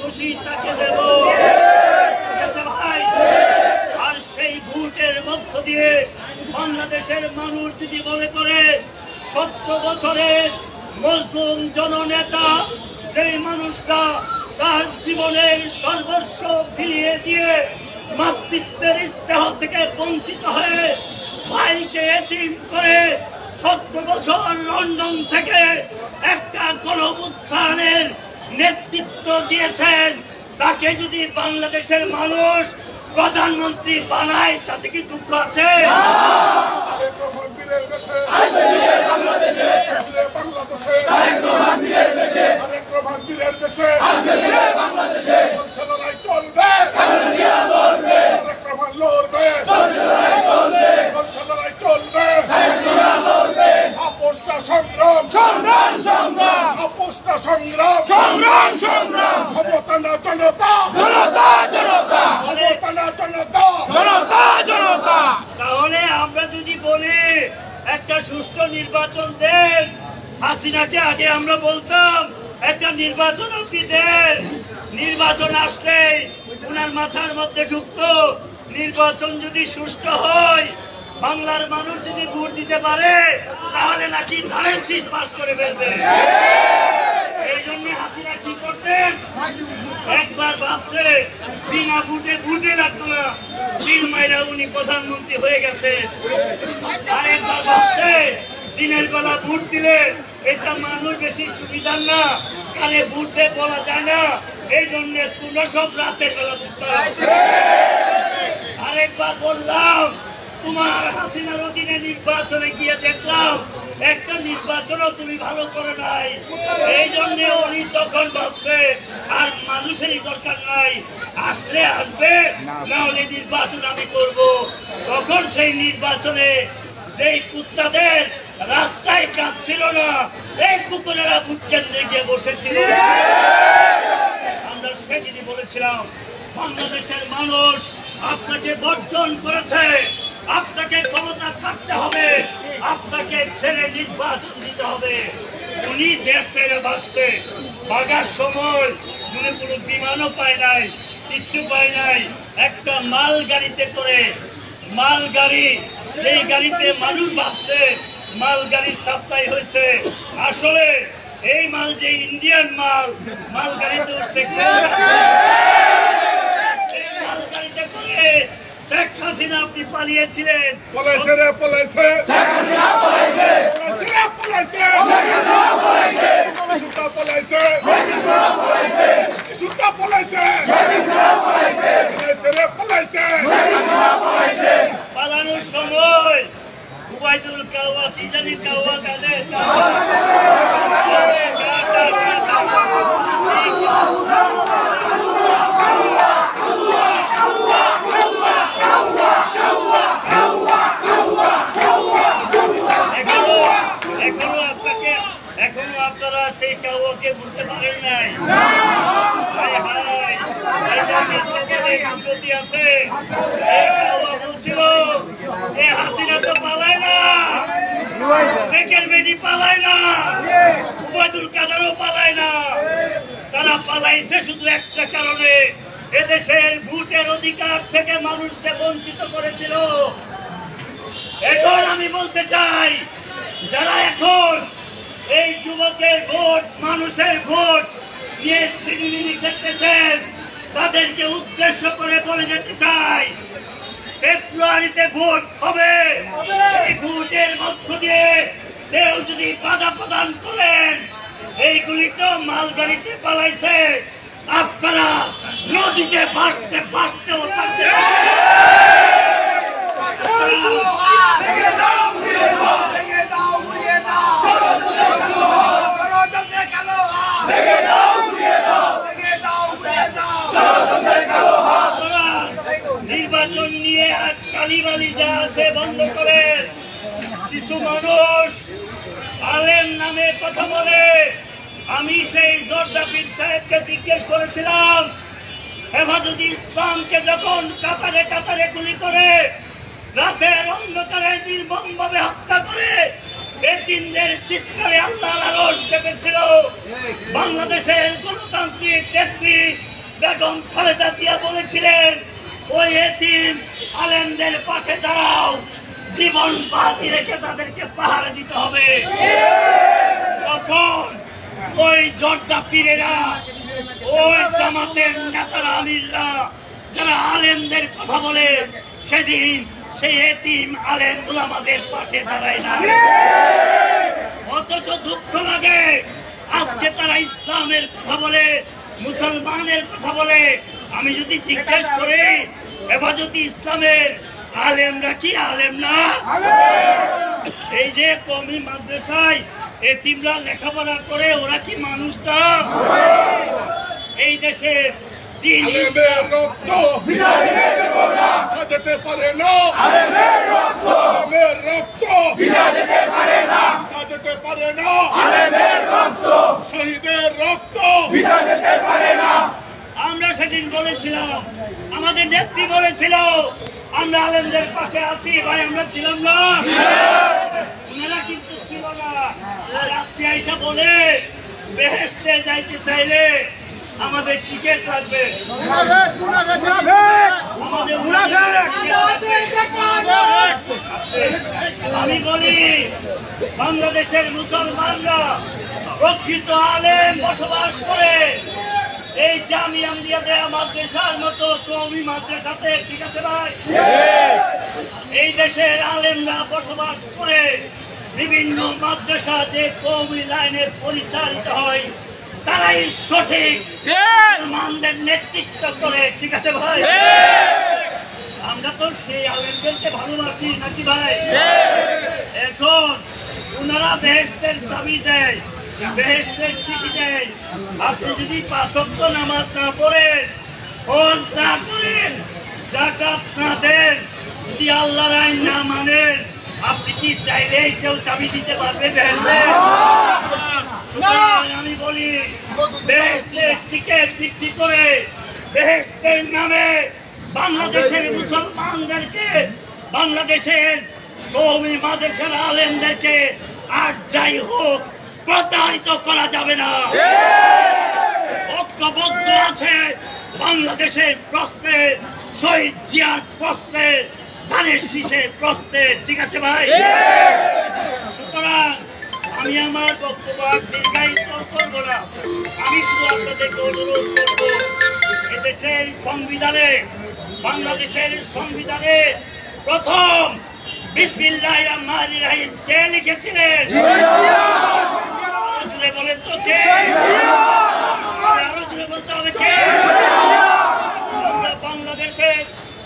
খুশি তাকে দেব। ভাই, আর সেই ভোটের মধ্য দিয়ে বাংলাদেশের মানুষ যদি মনে করে 17 বছরের মজলুম জননেতা সেই মানুষটা তার জীবনের সর্বস্ব বিলিয়ে দিয়ে মাতৃত্বের স্নেহ থেকে বঞ্চিত হয়ে ভাইকে এতিম করে 17 বছর লন্ডন থেকে একটা গণঅভ্যুত্থানের নেতৃত্ব দিয়েছেন, তাকে যদি বাংলাদেশের মানুষ প্রধানমন্ত্রী বানায় তাতে কি দুঃখ আছে? তাহলে আমরা যদি বলি একটা সুষ্ঠু নির্বাচন দেন, হাসিনাকে আগে আমরা বলতাম একটা নির্বাচন আপনি দেন, নির্বাচন আসলে ওনার মাথার মধ্যে ঢুকতো নির্বাচন যদি সুষ্ঠু হয়, বাংলার মানুষ যদি ভোট দিতে পারে তাহলে নাকি ধানের শীষ পাস করে ফেলবে। এই জন্য হাসিনা কি করতেন, একবার ভাবছে বিনা ভোটে লাগতো না, সিল মাইরা উনি প্রধানমন্ত্রী হয়ে গেছে। আর একবার ভাবছে দিনের বেলা ভোট দিলে এটা মানুষ বেশি সুবিধা না, কালে ভোটে বলা যায় না, এই জন্য তোমরা সব রাতের বেলা ভোটটা। আরেকবার বললাম তোমার হাসিনার অধীনে নির্বাচনে গিয়ে দেখলাম একটা নির্বাচনও তুমি ভালো করে নাই, এই জন্য উনি তখন ভাবছে আর মানুষেরই দরকার নাই, আসলে আসবে না হলে নির্বাচন আমি করব। তখন সেই নির্বাচনে যেই কুত্তাদের রাস্তায় কাঁদছিল না, এই কুকুরেরা ভোট কেন্দ্রে গিয়ে বসেছিল। আমরা সেদিনই বলেছিলাম বাংলাদেশের মানুষ আপনাকে বর্জন করেছে, আপনাকে ক্ষমতা ছাড়তে হবে, আপনাকে ছেড়ে নির্বাচন দিতে হবে। উনি দেশ ছেড়ে ভাগছে, ভাগার সময় উনি কোনো বিমানও পায় নাই, কিচ্ছু পায় নাই, একটা মাল গাড়িতে করে, মাল গাড়ি, এই গাড়িতে মানুষ ভাবছে মাল গাড়ির সাপ্লাই হয়েছে, আসলে এই মাল যে ইন্ডিয়ান মাল, মাল গাড়িতে উঠছে শেখ হাসিনা আপনি পালিয়েছিলেন, পালানোর সময় উবাইদুল কাওয়া কি জানি কাওয়া গানে এখনো আপনারা সেই কাউকে বুঝতে পারেন নাই। আছে বলছিল হাসিনা তো পালায় না, শেখের বেদি পালায় না, উবাইদুল কাদেরও পালায় না, তারা পালাইছে শুধু একটা কারণে, এদেশের ভোটের অধিকার থেকে মানুষকে বঞ্চিত করেছিল। এখন আমি বলতে চাই যারা এখন এই যুবকের ভোট, মানুষের ভোট নিয়ে সিঁড়ি খেতেছেন, তাদেরকে উদ্দেশ্য করে বলে যেতে চাই ফেব্রুয়ারিতে ভোট হবে, এই ভোটের মধ্য দিয়ে কেউ যদি বাধা প্রদান করেন, এইগুলি তো মালগাড়িতে পালাইছে, আপনারা নদীতে ভাসতেও থাকতে নির্বাচন নিয়ে আর কালিবালি যা আছে বন্ধ করে। কিছু মানুষ আলেম নামে কথা বলে, আমি সেই দরজা পীর সাহেবকে জিজ্ঞেস করেছিলাম, হেফাজতে ইসলামকে যখন কাতারে কাতারে গুলি করে, রাতের অন্ধকারে নির্মম ভাবে হত্যা করে, বেদিনদের চিৎকারে আল্লাহর আরশ কেঁপেছিল। বাংলাদেশের গণতান্ত্রিক নেত্রী বেগম খালেদা জিয়া বলেছিলেন ওই এতিম আলেমদের পাশে দাঁড়াও, জীবন বাজি রেখে তাদেরকে পাহারা দিতে হবে। তখন ওই জর্দা পীরেরা, ওই জামাতের নেতারা, আমিররা যারা আলেমদের কথা বলে, সেদিন সেই এতিম আলেম উলামাদের পাশে দাঁড়ায় না। অথচ দুঃখ লাগে আজকে তারা ইসলামের কথা বলে, মুসলমানের কথা বলে। আমি যদি জিজ্ঞেস করি হেফাজতে ইসলামের আলেমরা কি আলেম না? এই যে কওমি মাদ্রাসায় এতিমরা লেখাপড়া করে, ওরা কি মানুষ না? এই দেশে রক্ত যেতে পারে না, রক্ত যেতে পারে না, শহীদের রক্ত যেতে পারে না। আমরা সেদিন বলেছিলাম, আমাদের নেত্রী বলেছিল আমরা আলেমদের পাশে আছি। ভাই আমরা ছিলাম না? ওনারা কিন্তু ছিল না। আর আজকে আইসা বলে বেহেশতে যাইতে চাইলে আমাদের টিকিট লাগবে, আমি বলি বাংলাদেশের মুসলমানরা প্রকৃত আলেম বসবাস করে এই জামিয়া মিলিয়া মাদ্রাসার মতো কওমি মাদ্রাসাতে। ঠিক আছে ভাই? এই দেশের আলেমরা বসবাস করে বিভিন্ন মাদ্রাসা যে কওমি লাইনে পরিচালিত হয়, তারাই সঠিক মুসলমানদের নেতৃত্ব করে। ঠিক আছে ভাই? আমরা তো সেই আলেমদেরকে ভালোবাসি নাকি ভাই? এখন ওনারা বেহেশতের চাবি দেয়, বেহেশতের চিঠি দেয়। আপনি যদি 5 ওয়াক্ত নামাজ না পড়েন, হজ না করেন, যাকাত না দেন, যদি আল্লাহর আইন না মানেন, আপনি কি চাইলেই কেউ চাবি দিতে পারবে বেহেশতে? আমি বলি বেহেশতের টিকিট বিক্রি করে বেহেশতের নামে বাংলাদেশের মুসলমানদেরকে, বাংলাদেশের কওমি মাদ্রাসার আলেমদেরকে আর যাই হোক প্রতারিত করা যাবে না। ঐক্যবদ্ধ আছে বাংলাদেশের প্রশ্নে, শহীদ জিয়ার প্রশ্নে, ধানের শীষের প্রশ্নে। ঠিক আছে ভাই? সুতরাং আমি আমার বক্তব্য দীর্ঘায়িত করবো না। আমি শুধু আপনাদেরকে অনুরোধ করবো, এদেশের সংবিধানে, বাংলাদেশের সংবিধানে প্রথম বিসমিল্লাহির রহমানির রহিম কে লিখেছিলেন? বলেন তো কে? আরো জুড়ে বলতে হবে কে? আমরা বাংলাদেশের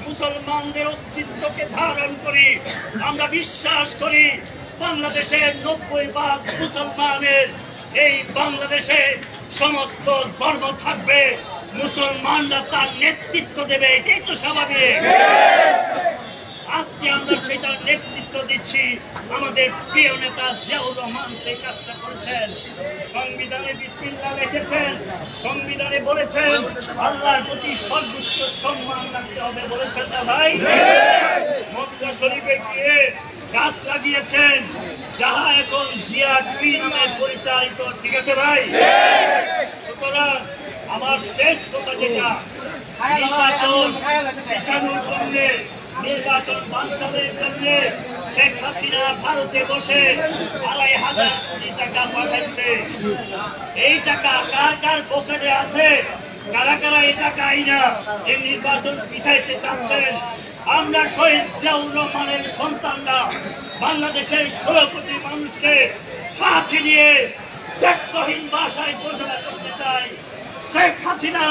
মুসলমানদের অস্তিত্বকে ধারণ করি। আমরা বিশ্বাস করি বাংলাদেশের 90% মুসলমানের এই বাংলাদেশে সমস্ত ধর্ম থাকবে, মুসলমানরা তার নেতৃত্ব দেবে। এটাই তো স্বাভাবিক। আজকে আমরা সেটার নেতৃত্ব দিচ্ছি। আমাদের প্রিয় নেতা জিয়াউর রহমান সেই কাজটা করেছেন। সংবিধানে বিসমিল্লাহ লিখেছেন, সংবিধানে বলেছেন আল্লাহর প্রতি সর্বোচ্চ সম্মান রাখতে হবে। বলেছেন না ভাই? মক্কা শরীফে গিয়ে গাছ লাগিয়েছেন, যাহা এখন জিয়া ট্রি নামে পরিচালিত। ঠিক আছে ভাই? সুতরাং আমার শেষ কথা যেটা, নির্বাচন পিছানোর জন্য, নির্বাচন বাঞ্চালের জন্য শেখ হাসিনা ভারতে বসে ২৫০০ কোটি টাকা পাঠাচ্ছে। এই টাকা কার কার পকেটে আছে? কারা কারা এই টাকা আইনা এই নির্বাচন পিছাইতে চাচ্ছেন? আমরা শহীদ জিয়াউর রহমানের সন্তানরা বাংলাদেশের ১৬ কোটি মানুষকে সাথে নিয়ে ব্যক্তহীন ভাষায় ঘোষণা করতে চাই, শেখ হাসিনা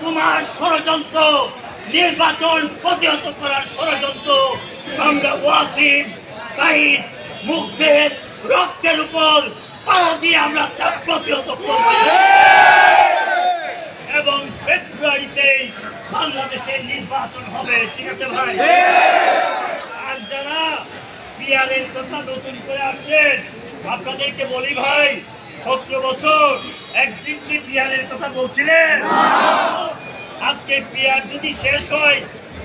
তোমার ষড়যন্ত্র, নির্বাচন প্রতিহত করার ষড়যন্ত্র আমরা ওয়াসিম, সাঈদ, মুগ্ধের রক্তের উপর পাড়া দিয়ে আমরা তা প্রতিহত করব এবং ফেব্রুয়ারিতেই বাংলাদেশের নির্বাচন হবে। ঠিক আছে ভাই? আর যারা পিয়ারের কথা নতুন করে আসছেন, আপনাদেরকে বলি ভাই, 17 বছর একদিন কি পিয়ারের কথা বলছিলেন? আজকে পিয়ার যদি শেষ হয়,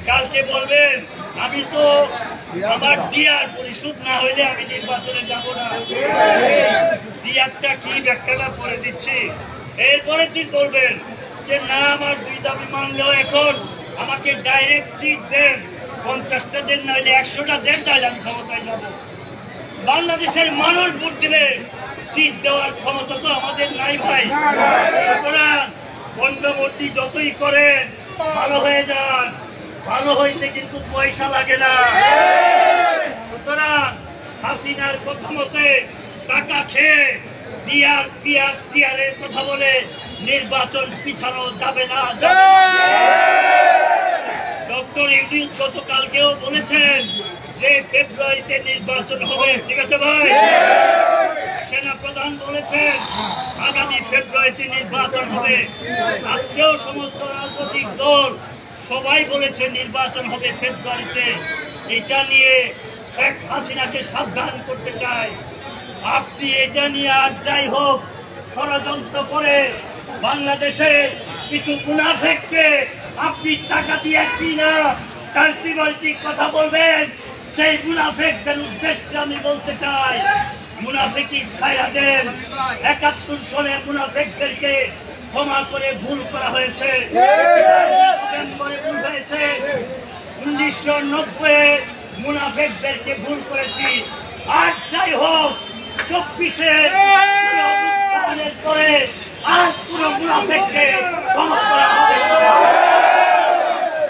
কালকে বলবেন আমি তো আমার পিয়ার পরিশোধ না হইলে আমি নির্বাচনে যাব না। পিয়ারটা কি ব্যাখ্যাটা করে দিচ্ছি। এরপরের দিন বলবেন যে না আমার 2 দাবি মানলেও এখন আমাকে ডাইরেক্ট সিট দেন, 50টা দেন, নাহলে 100টা দেন, তাহলে আমি ক্ষমতায় যাব। বাংলাদেশের মানুষ ভোট দিলে সিট দেওয়ার ক্ষমতা তো আমাদের নাই ভাই। সুতরাং বন্ধবর্তী যতই করেন ভালো হয়ে যান, ভালো হইতে কিন্তু পয়সা লাগে না। সুতরাং হাসিনার কথা মতে টাকা খেয়ে টিআরের কথা বলে নির্বাচন পিছানো যাবে না। ডক্টর ইউনূস গতকালকেও বলেছেন যে ফেব্রুয়ারিতে নির্বাচন হবে, ঠিক আছে ভাই? সেনাপ্রধান বলেছেন আগামী ফেব্রুয়ারিতে নির্বাচন হবে। আজকেও সমস্ত রাজনৈতিক দল সবাই বলেছে নির্বাচন হবে ফেব্রুয়ারিতে। এটা নিয়ে শেখ হাসিনাকে সাবধান করতে চাই, আপনি এটা নিয়ে আর যাই হোক ষড়যন্ত্র করে বাংলাদেশে কিছু মুনাফেককে আপনি টাকা দিয়ে কিনা কালপিবাল্টির কথা বলবেন, সেই মুনাফেকদের উদ্দেশ্যে আমি বলতে চাই মুনাফেকি ছায়া দেন। 71 সনে মুনাফেকদেরকে ক্ষমা করে ভুল করা হয়েছে, নভেম্বরে ভুল হয়েছে, 1990 মুনাফেকদেরকে ভুল করেছি। আর যাই হোক 24-এর পরে আর কোন মুনাফেককে ক্ষমা করা হবে না।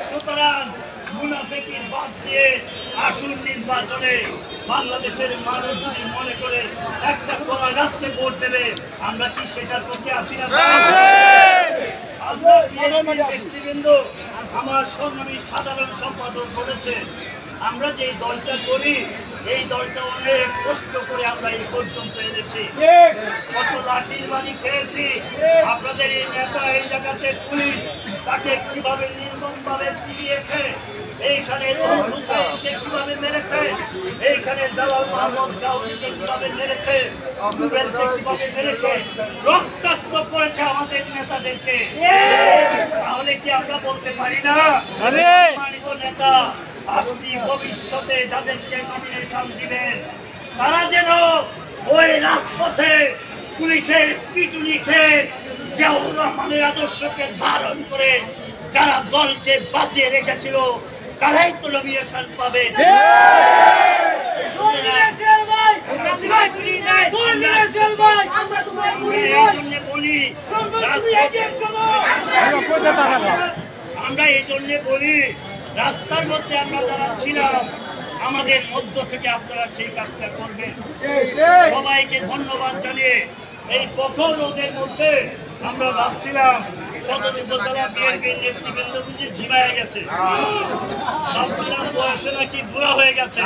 সুতরাং মুনাফেকি বাদ দিয়ে আসুন নির্বাচনে। বাংলাদেশের মানুষ যদি মনে করে একটা কলা গাছকে ভোট দেবে, আমরা কি সেটার পক্ষে আসি না? ব্যক্তিবৃন্দ, আমার সংগ্রামী সাধারণ সম্পাদক বলেছে আমরা যে দলটা করি এই দলটা অনেক কষ্ট করে আমরা এই পর্যন্ত এনেছি, কত লাঠির বাড়ি খেয়েছি। আপনাদের এই নেতা এই জায়গাতে পুলিশ তাকে কিভাবে নির্মম ভাবে চিবিয়েছে, এইখানে কিভাবে মেরেছে, এইখানে জালাল মাহমুদ জাউরিকে কিভাবে মেরেছে, রুবেলকে কিভাবে মেরেছে, রক্তাক্ত করেছে আমাদের নেতাদেরকে। তাহলে কি আমরা বলতে পারি না সম্মানিত নেতা আজকে ভবিষ্যতে যাদেরকে নমিনেশন দিবেন তারা যেন ওই রাজপথে পুলিশের পিটুনি খেয়ে জিয়াউর রহমানের আদর্শকে ধারণ করে যারা দলকে বাঁচিয়ে রেখেছিল তারাই তো নমিনেশন পাবে। বলি আমরা এই জন্য বলি রাস্তার মধ্যে আমরা যারা ছিলাম আমাদের মধ্য থেকে আপনারা সেই কাজটা করবেন। সবাইকে ধন্যবাদ জানিয়ে এই কখন ওদের মধ্যে আমরা ভাবছিলাম সদর উপজেলা বিএনপির নেতৃবৃন্দ বুঝে ঝিমায় গেছে, ভাবছিলাম বয়সে নাকি বুড়া হয়ে গেছে।